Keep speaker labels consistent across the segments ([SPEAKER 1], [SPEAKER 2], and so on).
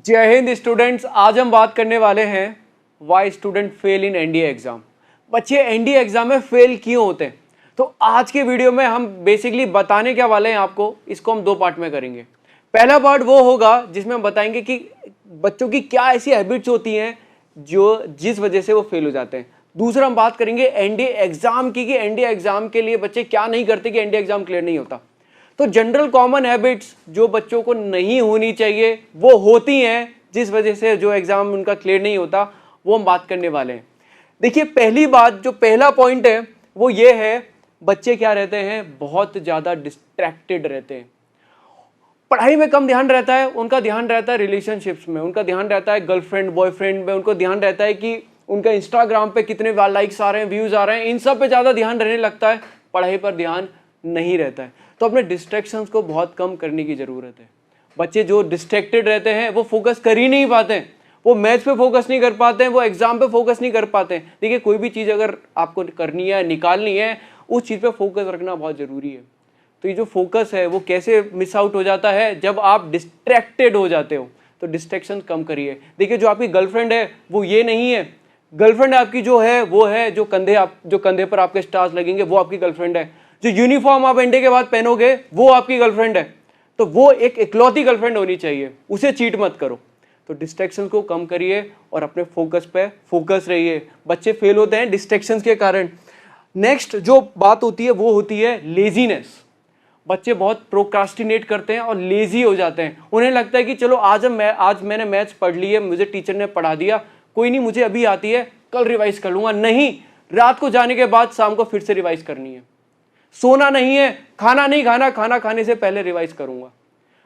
[SPEAKER 1] जय हिंद स्टूडेंट्स। आज हम बात करने वाले हैं why student fail in NDA exam. बच्चे एनडीए एग्जाम में फेल क्यों होते हैं, तो आज के वीडियो में हम बेसिकली बताने क्या वाले हैं आपको। इसको हम दो पार्ट में करेंगे। पहला पार्ट वो होगा जिसमें हम बताएंगे कि बच्चों की क्या ऐसी हैबिट्स होती हैं जो जिस वजह से वो फेल हो जाते हैं। दूसरा हम बात करेंगे एनडीए एग्जाम की, कि एनडीए एग्जाम के लिए बच्चे क्या नहीं करते कि एनडीए एग्जाम क्लियर नहीं होता। तो जनरल कॉमन हैबिट्स जो बच्चों को नहीं होनी चाहिए वो होती हैं, जिस वजह से जो एग्जाम उनका क्लियर नहीं होता, वो हम बात करने वाले हैं। देखिए, पहली बात, जो पहला पॉइंट है वो ये है, बच्चे क्या रहते हैं, बहुत ज़्यादा डिस्ट्रैक्टेड रहते हैं। पढ़ाई में कम ध्यान रहता है, उनका ध्यान रहता है रिलेशनशिप्स में, उनका ध्यान रहता है गर्लफ्रेंड बॉयफ्रेंड में, उनको ध्यान रहता है कि उनका इंस्टाग्राम पे कितने लाइक्स आ रहे हैं, व्यूज आ रहे हैं, इन सब पे ज़्यादा ध्यान रहने लगता है, पढ़ाई पर ध्यान नहीं रहता है। तो अपने डिस्ट्रैक्शंस को बहुत कम करने की ज़रूरत है। बच्चे जो डिस्ट्रैक्टेड रहते हैं वो फोकस कर ही नहीं पाते हैं, वो मैथ्स पे फोकस नहीं कर पाते हैं, वो एग्जाम पे फोकस नहीं कर पाते हैं। देखिए, कोई भी चीज़ अगर आपको करनी है, निकालनी है, उस चीज़ पे फोकस रखना बहुत ज़रूरी है। तो ये जो फोकस है वो कैसे मिस आउट हो जाता है, जब आप डिस्ट्रैक्टेड हो जाते हो। तो डिस्ट्रैक्शन कम करिए। देखिए, जो आपकी गर्लफ्रेंड है वो ये नहीं है, गर्लफ्रेंड आपकी जो है वो है जो कंधे पर आपके स्टार्स लगेंगे, वो आपकी गर्लफ्रेंड है। जो यूनिफॉर्म आप एनडीए के बाद पहनोगे वो आपकी गर्लफ्रेंड है। तो वो एक इकलौती गर्लफ्रेंड होनी चाहिए, उसे चीट मत करो। तो डिस्ट्रैक्शन को कम करिए और अपने फोकस पे फोकस रहिए। बच्चे फेल होते हैं डिस्ट्रैक्शंस के कारण। नेक्स्ट जो बात होती है वो होती है लेजीनेस। बच्चे बहुत प्रोक्रास्टिनेट करते हैं और लेजी हो जाते हैं। उन्हें लगता है कि चलो आज मैंने मैथ्स पढ़ ली है, मुझे टीचर ने पढ़ा दिया, कोई नहीं, मुझे अभी आती है, कल रिवाइज कर लूंगा। नहीं, रात को जाने के बाद शाम को फिर से रिवाइज करनी है। सोना नहीं है, खाना नहीं खाना, खाना खाने से पहले रिवाइज करूंगा,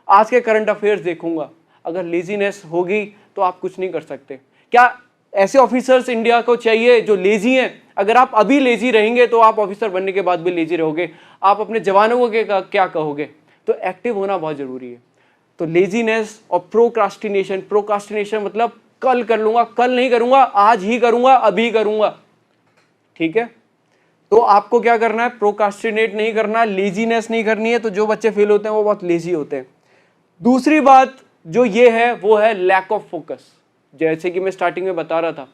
[SPEAKER 1] आज के करंट अफेयर्स देखूंगा। अगर लेजीनेस होगी तो आप कुछ नहीं कर सकते। क्या ऐसे ऑफिसर्स इंडिया को चाहिए जो लेजी हैं? अगर आप अभी लेजी रहेंगे तो आप ऑफिसर बनने के बाद भी लेजी रहोगे। आप अपने जवानों को क्या कहोगे? तो एक्टिव होना बहुत जरूरी है। तो लेजीनेस और प्रोक्रास्टिनेशन मतलब कल कर लूंगा, कल नहीं करूंगा, आज ही करूंगा, अभी करूंगा। ठीक है, तो आपको क्या करना है, प्रोक्रास्टिनेट नहीं करना, लेजीनेस नहीं करनी है। तो जो बच्चे फेल होते हैं वो बहुत लेजी होते हैं। दूसरी बात जो ये है वो है लैक ऑफ फोकस। जैसे कि मैं स्टार्टिंग में बता रहा था,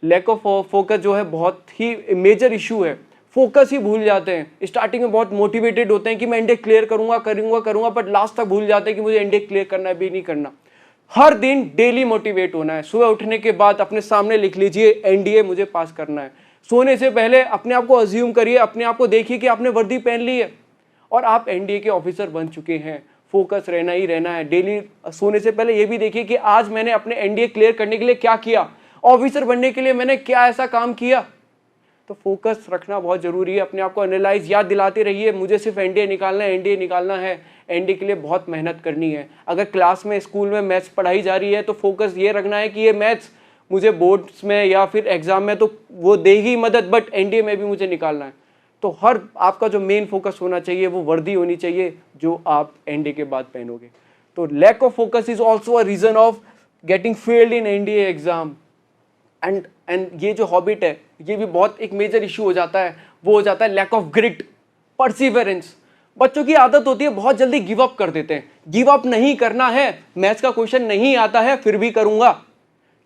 [SPEAKER 1] लैक ऑफ फोकस जो है बहुत ही मेजर इशू है। फोकस ही भूल जाते हैं। स्टार्टिंग में बहुत मोटिवेटेड होते हैं कि मैं एनडीए क्लियर करूंगा, बट लास्ट तक भूल जाते हैं कि मुझे एनडीए क्लियर करना है, भी नहीं करना। हर दिन डेली मोटिवेट होना है। सुबह उठने के बाद अपने सामने लिख लीजिए, एनडीए मुझे पास करना है। सोने से पहले अपने आप को अज्यूम करिए, अपने आप को देखिए कि आपने वर्दी पहन ली है और आप एनडीए के ऑफिसर बन चुके हैं। फोकस रहना ही रहना है। डेली सोने से पहले ये भी देखिए कि आज मैंने अपने एनडीए क्लियर करने के लिए क्या किया, ऑफिसर बनने के लिए मैंने क्या ऐसा काम किया। तो फोकस रखना बहुत जरूरी है। अपने आप को एनालाइज, याद दिलाते रहिए, मुझे सिर्फ एनडीए निकालना है, एनडीए निकालना है। एनडीए के लिए बहुत मेहनत करनी है। अगर क्लास में, स्कूल में मैथ्स पढ़ाई जा रही है तो फोकस ये रखना है कि ये मैथ्स मुझे बोर्ड्स में या फिर एग्जाम में तो वो देगी मदद, बट एनडीए में भी मुझे निकालना है। तो हर आपका जो मेन फोकस होना चाहिए वो वर्दी होनी चाहिए जो आप एनडीए के बाद पहनोगे। तो lack of focus is also a reason of getting failed in NDA exam. And ये जो हॉबिट है ये भी बहुत एक मेजर इशू हो जाता है। वो हो जाता है लैक ऑफ ग्रिट, परसिवरेंस। बच्चों की आदत होती है बहुत जल्दी गिव अप कर देते हैं। गिव अप नहीं करना है। मैथ्स का क्वेश्चन नहीं आता है फिर भी करूंगा,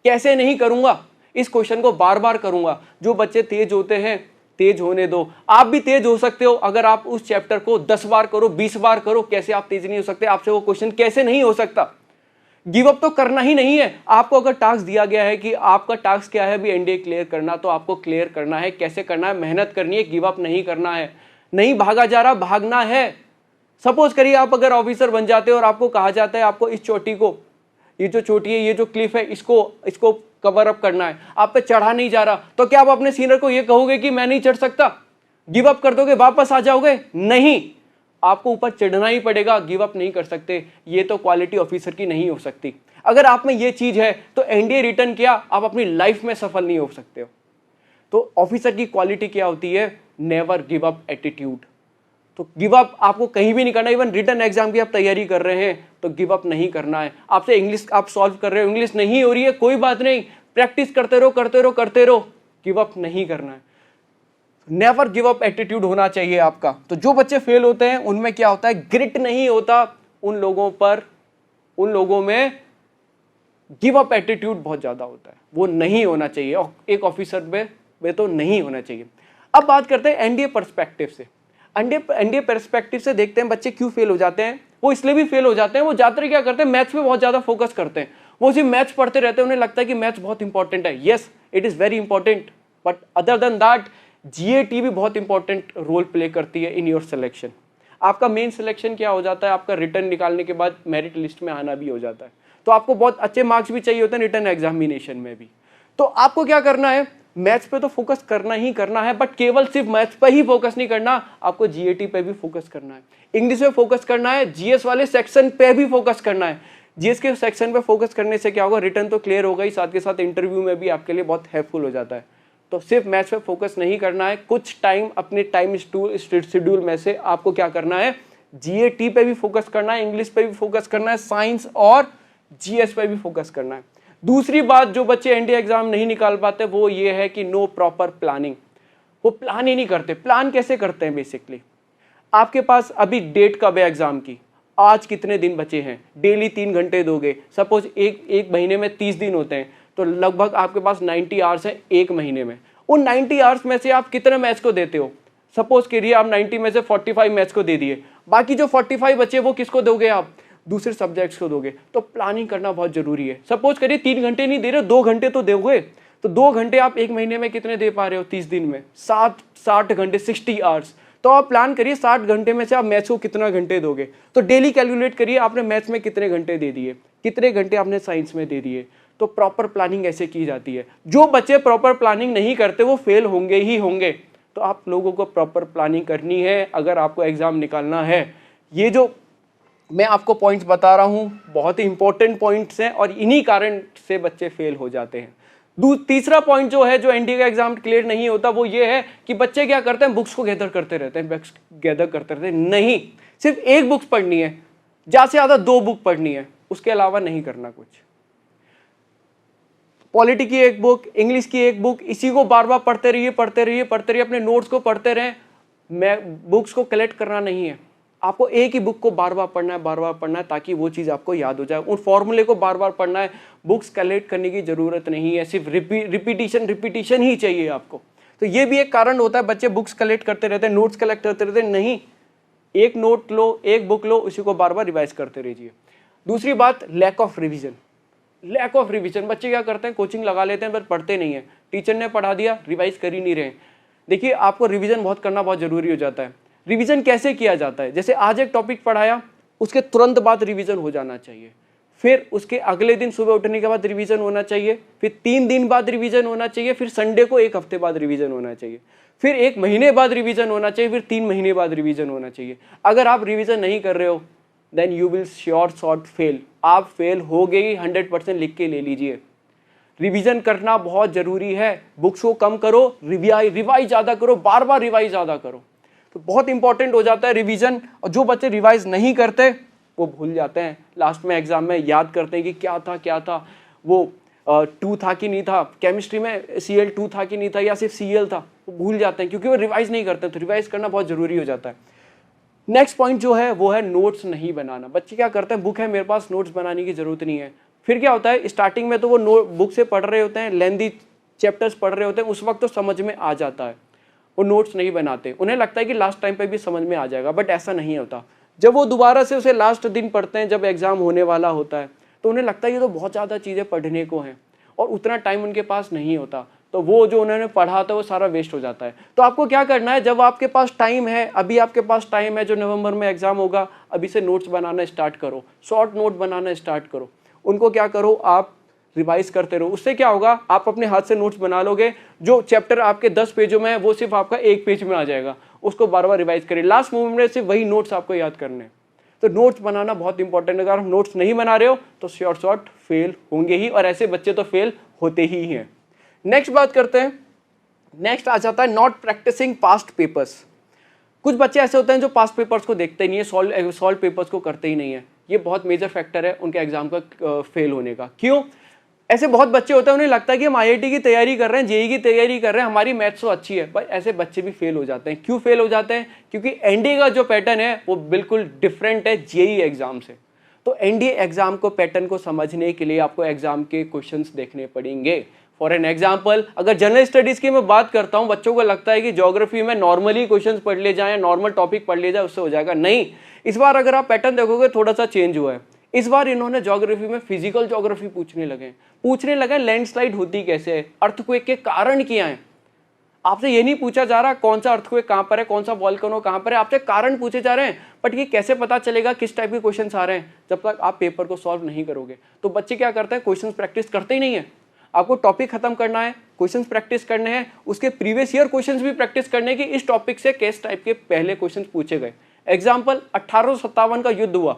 [SPEAKER 1] कैसे नहीं करूंगा, इस क्वेश्चन को बार बार करूंगा। जो बच्चे तेज होते हैं, तेज होने दो। आप भी तेज हो सकते हो अगर आप उस चैप्टर को 10 बार करो, 20 बार करो। कैसे आप तेज नहीं हो सकते? आपसे वो क्वेश्चन कैसे नहीं हो सकता? गिव अप तो करना ही नहीं है। आपको अगर टास्क दिया गया है कि आपका टास्क क्या है, अभी एनडीए क्लियर करना, तो आपको क्लियर करना है। कैसे करना है? मेहनत करनी है, गिव अप नहीं करना है। नहीं भागा जा रहा, भागना है। सपोज करिए आप अगर ऑफिसर बन जाते हो और आपको कहा जाता है आपको इस चोटी को, ये जो चोटी है, ये जो क्लिफ है, इसको कवर अप करना है, आप पे चढ़ा नहीं जा रहा, तो क्या आप अपने सीनियर को ये कहोगे कि मैं नहीं चढ़ सकता? गिव अप कर दोगे, वापस आ जाओगे? नहीं, आपको ऊपर चढ़ना ही पड़ेगा। गिव अप नहीं कर सकते। ये तो क्वालिटी ऑफिसर की नहीं हो सकती। अगर आप में ये चीज है तो एनडीए रिटर्न किया, आप अपनी लाइफ में सफल नहीं हो सकते हो। तो ऑफिसर की क्वालिटी क्या होती है? Never give up attitude. तो गिव अप आपको कहीं भी नहीं करना। इवन रिटन एग्जाम की आप तैयारी कर रहे हैं तो गिव अप नहीं करना है। आपसे इंग्लिश आप सॉल्व कर रहे हो, इंग्लिश नहीं हो रही है, कोई बात नहीं, प्रैक्टिस करते रहो। गिव अप नहीं करना है। नेवर गिव अप एटीट्यूड होना चाहिए आपका। तो जो बच्चे फेल होते हैं उनमें क्या होता है? ग्रिट नहीं होता उन लोगों में गिव अप एटीट्यूड बहुत ज़्यादा होता है, वो नहीं होना चाहिए और एक ऑफिसर में तो नहीं होना चाहिए। अब बात करते हैं एनडीए पर्सपेक्टिव से। एनडीए पर्सपेक्टिव से देखते हैं बच्चे क्यों फेल हो जाते हैं। वो इसलिए भी फेल हो जाते हैं, वो ज़्यादातर क्या करते हैं, मैथ्स पे बहुत ज़्यादा फोकस करते हैं। वो सिर्फ मैथ्स पढ़ते रहते हैं, उन्हें लगता है कि मैथ्स बहुत इंपॉर्टेंट है। Yes, it is very important, but other than that GAT भी बहुत इंपॉर्टेंट रोल प्ले करती है इन योर सिलेक्शन। आपका मेन सिलेक्शन क्या हो जाता है, आपका रिटर्न निकालने के बाद मेरिट लिस्ट में आना भी हो जाता है, तो आपको बहुत अच्छे मार्क्स भी चाहिए होते हैं रिटर्न एग्जामिनेशन में भी। तो आपको क्या करना है, मैथ्स पे तो फोकस करना ही करना है, बट केवल सिर्फ मैथ्स पे ही फोकस नहीं करना, आपको जीएटी पे भी फोकस करना है, इंग्लिश पे फोकस करना है, जीएस वाले सेक्शन पे भी फोकस करना है। जीएस के सेक्शन पे फोकस करने से क्या होगा, रिटर्न तो क्लियर होगा ही, साथ के साथ इंटरव्यू में भी आपके लिए बहुत हेल्पफुल हो जाता है। तो सिर्फ मैथ्स पे फोकस नहीं करना है, कुछ टाइम अपने टाइम शेड्यूल में से आपको क्या करना है, जीएटी पे भी फोकस करना है, इंग्लिश पे भी फोकस करना है, साइंस और जीएस पे भी फोकस करना है। दूसरी बात जो बच्चे एनडीए एग्जाम नहीं निकाल पाते वो ये है कि नो प्रॉपर प्लानिंग, वो प्लान ही नहीं करते। प्लान कैसे करते हैं, बेसिकली आपके पास अभी डेट कब है एग्जाम की, आज कितने दिन बचे हैं, डेली 3 घंटे दोगे, सपोज एक महीने में 30 दिन होते हैं, तो लगभग आपके पास 90 आवर्स है एक महीने में। उन 90 आवर्स में से आप कितने मैथ्स को देते हो, सपोज करिए आप 90 में से 45 मैथ्स को दे दिए, बाकी जो 45 बचे वो किसको दोगे, आप दूसरे सब्जेक्ट्स को दोगे। तो प्लानिंग करना बहुत जरूरी है। सपोज करिए 3 घंटे नहीं दे रहे, 2 घंटे तो दोगे, तो 2 घंटे आप एक महीने में कितने दे पा रहे हो, 30 दिन में 60 घंटे, 60 आवर्स। तो आप प्लान करिए 60 घंटे में से आप मैथ्स को कितना घंटे दोगे, तो डेली कैलकुलेट करिए आपने मैथ्स में कितने घंटे दे दिए, कितने घंटे आपने साइंस में दे दिए। तो प्रॉपर प्लानिंग ऐसे की जाती है। जो बच्चे प्रॉपर प्लानिंग नहीं करते वो फेल होंगे ही होंगे। तो आप लोगों को प्रॉपर प्लानिंग करनी है अगर आपको एग्जाम निकालना है। ये जो मैं आपको पॉइंट्स बता रहा हूँ बहुत ही इंपॉर्टेंट पॉइंट्स हैं और इन्हीं कारण से बच्चे फेल हो जाते हैं। तीसरा पॉइंट जो है, जो एनडीए का एग्जाम क्लियर नहीं होता, वो ये है कि बच्चे क्या करते हैं, बुक्स को गैदर करते रहते हैं, बुक्स गैदर करते रहते हैं। नहीं, सिर्फ एक बुक पढ़नी है, ज़्यादा से ज़्यादा 2 बुक पढ़नी है, उसके अलावा नहीं करना कुछ। पॉलिटी की एक बुक, इंग्लिश की एक बुक, इसी को बार बार पढ़ते रहिए, अपने नोट्स को पढ़ते रहें। मैं बुक्स को कलेक्ट करना नहीं है, आपको एक ही बुक को बार बार पढ़ना है ताकि वो चीज़ आपको याद हो जाए। उन फॉर्मूले को बार बार पढ़ना है, बुक्स कलेक्ट करने की ज़रूरत नहीं है, सिर्फ रिपीटिशन ही चाहिए आपको। तो ये भी एक कारण होता है, बच्चे बुक्स कलेक्ट करते रहते हैं, नोट्स कलेक्ट करते रहते हैं। नहीं, एक नोट लो, एक बुक लो, उसी को बार बार रिवाइज करते रहिए। दूसरी बात, लैक ऑफ रिवीजन। बच्चे क्या करते हैं, कोचिंग लगा लेते हैं पर पढ़ते नहीं है, टीचर ने पढ़ा दिया, रिवाइज कर ही नहीं रहे। देखिए, आपको रिवीजन बहुत करना बहुत जरूरी हो जाता है। रिवीजन कैसे किया जाता है, जैसे आज एक टॉपिक पढ़ाया, उसके तुरंत बाद रिवीजन हो जाना चाहिए, फिर उसके अगले दिन सुबह उठने के बाद रिवीजन होना चाहिए, फिर 3 दिन बाद रिवीजन होना चाहिए, फिर संडे को 1 हफ्ते बाद रिवीजन होना चाहिए, फिर 1 महीने बाद रिवीजन होना चाहिए, फिर 3 महीने बाद रिवीजन होना चाहिए। अगर आप रिवीजन नहीं कर रहे हो then you will sure fail, आप फेल हो गई 100%, लिख के ले लीजिए। रिवीजन करना बहुत जरूरी है, बुक्स को कम करो, रिवाइज ज़्यादा करो, बार बार रिवाइज ज़्यादा करो, तो बहुत इंपॉर्टेंट हो जाता है रिवीजन। और जो बच्चे रिवाइज नहीं करते वो भूल जाते हैं, लास्ट में एग्जाम में याद करते हैं कि क्या था, वो 2 था कि नहीं था, केमिस्ट्री में Cl2 था कि नहीं था, या सिर्फ Cl था, वो भूल जाते हैं क्योंकि वो रिवाइज नहीं करते। तो रिवाइज करना बहुत जरूरी हो जाता है। नेक्स्ट पॉइंट जो है वो है नोट्स नहीं बनाना। बच्चे क्या करते हैं, बुक है मेरे पास, नोट्स बनाने की जरूरत नहीं है। फिर क्या होता है, स्टार्टिंग में तो वो बुक से पढ़ रहे होते हैं, लेंदी चैप्टर्स पढ़ रहे होते हैं, उस वक्त तो समझ में आ जाता है, वो नोट्स नहीं बनाते, उन्हें लगता है कि लास्ट टाइम पे भी समझ में आ जाएगा, बट ऐसा नहीं होता। जब वो दोबारा से उसे लास्ट दिन पढ़ते हैं, जब एग्जाम होने वाला होता है, तो उन्हें लगता है ये तो बहुत ज़्यादा चीज़ें पढ़ने को हैं और उतना टाइम उनके पास नहीं होता, तो वो जो उन्होंने पढ़ा था वो सारा वेस्ट हो जाता है। तो आपको क्या करना है, जब आपके पास टाइम है, अभी आपके पास टाइम है, जो नवंबर में एग्जाम होगा, अभी से नोट्स बनाना स्टार्ट करो, शॉर्ट नोट बनाना स्टार्ट करो, उनको क्या करो, आप रिवाइज करते रहो। उससे क्या होगा, आप अपने हाथ से नोट्स बना लोगे, जो चैप्टर आपके 10 पेजों में है वो सिर्फ आपका 1 पेज में आ जाएगा, उसको बार बार रिवाइज करें, लास्ट मोमेंट में सिर्फ वही नोट्स आपको याद करने हैं। तो नोट्स बनाना बहुत इंपॉर्टेंट है। अगर आप नोट्स नहीं बना रहे हो तो शॉर्ट फेल होंगे ही, और ऐसे बच्चे तो फेल होते ही हैं। नेक्स्ट बात करते हैं, नेक्स्ट आ जाता है नॉट प्रैक्टिसिंग पास्ट पेपर्स। कुछ बच्चे ऐसे होते हैं जो पास्ट पेपर्स को देखते ही नहीं है, सॉल्व पेपर्स को करते ही नहीं है, ये बहुत मेजर फैक्टर है उनके एग्जाम का फेल होने का। क्यों? ऐसे बहुत बच्चे होते हैं, उन्हें लगता है कि हम आईआईटी की तैयारी कर रहे हैं, जेईई की तैयारी कर रहे हैं, हमारी मैथ्स तो अच्छी है, बट ऐसे बच्चे भी फेल हो जाते हैं। क्यों फेल हो जाते हैं? क्योंकि एनडीए का जो पैटर्न है वो बिल्कुल डिफरेंट है जेईई एग्जाम से। तो एनडीए एग्जाम को पैटर्न को समझने के लिए आपको एग्जाम के क्वेश्चंस देखने पड़ेंगे। फॉर एन एग्जाम्पल, अगर जनरल स्टडीज की मैं बात करता हूं, बच्चों को लगता है कि ज्योग्राफी में नॉर्मली क्वेश्चंस पढ़ ले जाएं, नॉर्मल टॉपिक पढ़ ले जाए उससे हो जाएगा। नहीं, इस बार अगर आप पैटर्न देखोगे थोड़ा सा चेंज हुआ है। इस बार इन्होंने ज्योग्राफी में फिजिकल ज्योग्राफी पूछने लगे लैंडस्लाइड होती कैसे है, अर्थक्वेक के कारण क्या है। आपसे ये नहीं पूछा जा रहा कौन सा अर्थक्वेक कहां पर है, कौन सा वॉल्केनो कहां पर है, आपसे कारण पूछे जा रहे हैं। बट ये कैसे पता चलेगा किस टाइप के क्वेश्चंस आ रहे हैं जब तक आप पेपर को सॉल्व नहीं करोगे। तो बच्चे क्या करते हैं, क्वेश्चंस प्रैक्टिस करते ही नहीं है। आपको टॉपिक खत्म करना है, क्वेश्चंस प्रैक्टिस करने हैं, उसके प्रीवियस ईयर क्वेश्चंस भी प्रैक्टिस करने की, इस टॉपिक से किस टाइप के पहले क्वेश्चंस पूछे गए। एग्जाम्पल, 1857 का युद्ध हुआ,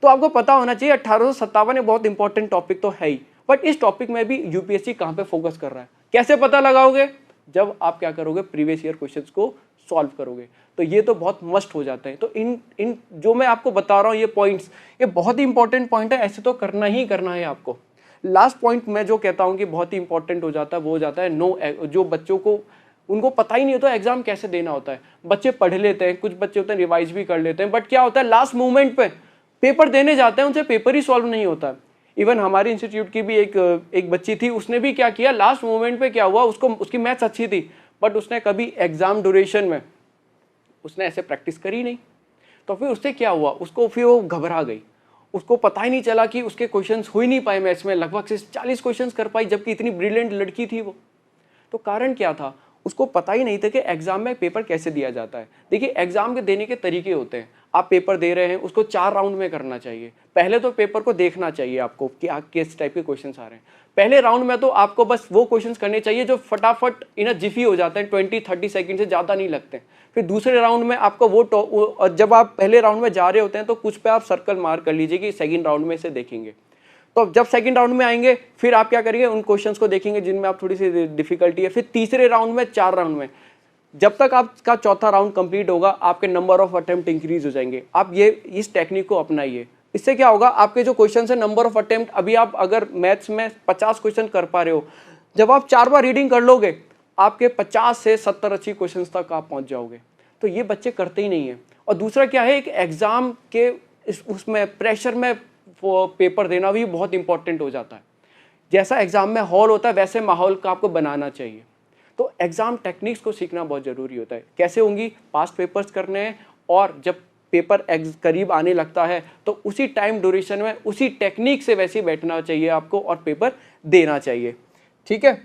[SPEAKER 1] तो आपको पता होना चाहिए 1857 एक बहुत इंपॉर्टेंट टॉपिक तो है ही, बट इस टॉपिक में भी यूपीएससी कहां पे फोकस कर रहा है, कैसे पता लगाओगे, जब आप क्या करोगे, प्रीवियस ईयर क्वेश्चंस को सॉल्व करोगे। तो ये तो बहुत मस्ट हो जाता है। तो इन जो मैं आपको बता रहा हूँ ये पॉइंट्स, ये बहुत ही इंपॉर्टेंट पॉइंट है, ऐसे तो करना ही करना है आपको। लास्ट पॉइंट मैं जो कहता हूँ कि बहुत ही इंपॉर्टेंट हो जाता है, वो हो जाता है जो बच्चों को उनको पता ही नहीं होता एग्जाम कैसे देना होता है। बच्चे पढ़ लेते हैं, कुछ बच्चे होते हैं रिवाइज भी कर लेते हैं, बट क्या होता है लास्ट मोमेंट पे पेपर देने जाते हैं, उनसे पेपर ही सॉल्व नहीं होता। इवन हमारे इंस्टीट्यूट की भी एक बच्ची थी, उसने भी क्या किया, लास्ट मोमेंट पे क्या हुआ, उसकी मैथ्स अच्छी थी बट उसने कभी एग्जाम ड्यूरेशन में उसने ऐसे प्रैक्टिस करी नहीं। तो फिर उससे क्या हुआ, फिर वो घबरा गई, उसको पता ही नहीं चला कि उसके क्वेश्चंस हो ही नहीं पाए मैथ्स में, लगभग से 40 क्वेश्चंस कर पाई, जबकि इतनी ब्रिलियंट लड़की थी वो। तो कारण क्या था, उसको पता ही नहीं था कि एग्जाम में पेपर कैसे दिया जाता है। देखिए एग्जाम के देने के तरीके होते हैं, आप पेपर दे रहे हैं उसको 4 राउंड में करना चाहिए। पहले तो पेपर को देखना चाहिए आपको कि किस टाइप के क्वेश्चंस आ रहे हैं। पहले राउंड में तो आपको बस वो क्वेश्चंस करने चाहिए जो फटाफट इन अ जिफी हो जाते हैं, 20-30 सेकंड से ज़्यादा नहीं लगते। फिर दूसरे राउंड में आपको वो जब आप पहले राउंड में जा रहे होते हैं तो कुछ पे आप सर्कल मार्क कर लीजिए कि सेकेंड राउंड में से देखेंगे। तो जब सेकंड राउंड में आएंगे फिर आप क्या करेंगे, उन क्वेश्चंस को देखेंगे जिनमें आप थोड़ी सी डिफिकल्टी है। फिर तीसरे राउंड में, 4 राउंड में, जब तक आपका चौथा राउंड कंप्लीट होगा आपके नंबर ऑफ अटेम्प्ट इंक्रीज हो जाएंगे। आप ये इस टेक्निक को अपनाइए, इससे क्या होगा, आपके जो क्वेश्चन है नंबर ऑफ अटेम्प्ट, अभी आप अगर मैथ्स में 50 क्वेश्चन कर पा रहे हो, जब आप 4 बार रीडिंग कर लोगे आपके 50 से 70 80 क्वेश्चन तक आप पहुंच जाओगे। तो ये बच्चे करते ही नहीं है। और दूसरा क्या है, एक एग्जाम के उसमें प्रेशर में पेपर देना भी बहुत इंपॉर्टेंट हो जाता है। जैसा एग्जाम में हॉल होता है वैसे माहौल का आपको बनाना चाहिए। तो एग्जाम टेक्निक्स को सीखना बहुत जरूरी होता है। कैसे होंगी, पास्ट पेपर्स करने हैं, और जब पेपर करीब आने लगता है तो उसी टाइम ड्यूरेशन में उसी टेक्निक से वैसे ही बैठना चाहिए आपको और पेपर देना चाहिए। ठीक है,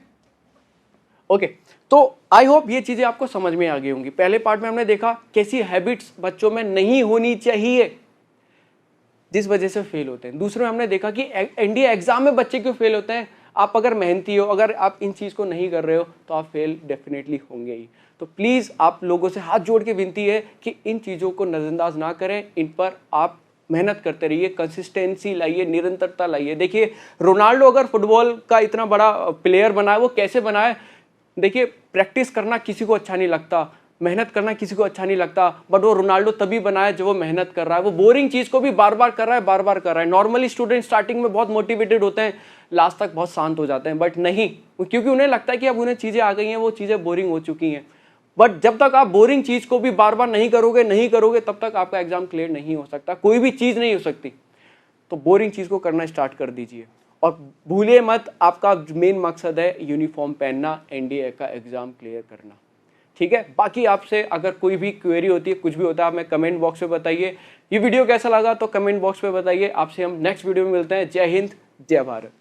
[SPEAKER 1] ओके। तो आई होप ये चीजें आपको समझ में आ गई होंगी। पहले पार्ट में हमने देखा कैसी हैबिट्स बच्चों में नहीं होनी चाहिए जिस वजह से फेल होते हैं। दूसरे में हमने देखा कि एनडीए एग्जाम में बच्चे क्यों फेल होते हैं। आप अगर मेहनती हो, अगर आप इन चीज़ को नहीं कर रहे हो तो आप फेल डेफिनेटली होंगे ही। तो प्लीज़ आप लोगों से हाथ जोड़ के विनती है कि इन चीज़ों को नज़रअंदाज ना करें, इन पर आप मेहनत करते रहिए, कंसिस्टेंसी लाइए, निरंतरता लाइए। देखिए रोनाल्डो अगर फुटबॉल का इतना बड़ा प्लेयर बना है, वो कैसे बना है, देखिए प्रैक्टिस करना किसी को अच्छा नहीं लगता, मेहनत करना किसी को अच्छा नहीं लगता, बट वो रोनाल्डो तभी बना है जो वो मेहनत कर रहा है, वो बोरिंग चीज को भी बार बार कर रहा है, बार बार कर रहा है। नॉर्मली स्टूडेंट स्टार्टिंग में बहुत मोटिवेटेड होते हैं, लास्ट तक बहुत शांत हो जाते हैं, बट नहीं, क्योंकि उन्हें लगता है कि अब उन्हें चीजें आ गई हैं, वो चीजें बोरिंग हो चुकी हैं। बट जब तक आप बोरिंग चीज को भी बार बार नहीं करोगे तब तक आपका एग्जाम क्लियर नहीं हो सकता, कोई भी चीज नहीं हो सकती। तो बोरिंग चीज को करना स्टार्ट कर दीजिए और भूलिए मत, आपका मेन मकसद है यूनिफॉर्म पहनना, एनडीए का एग्जाम क्लियर करना। ठीक है, बाकी आपसे अगर कोई भी क्वेरी होती है, कुछ भी होता है, आप हमें कमेंट बॉक्स में बताइए। ये वीडियो कैसा लगा तो कमेंट बॉक्स में बताइए। आपसे हम नेक्स्ट वीडियो में मिलते हैं। जय हिंद, जय भारत।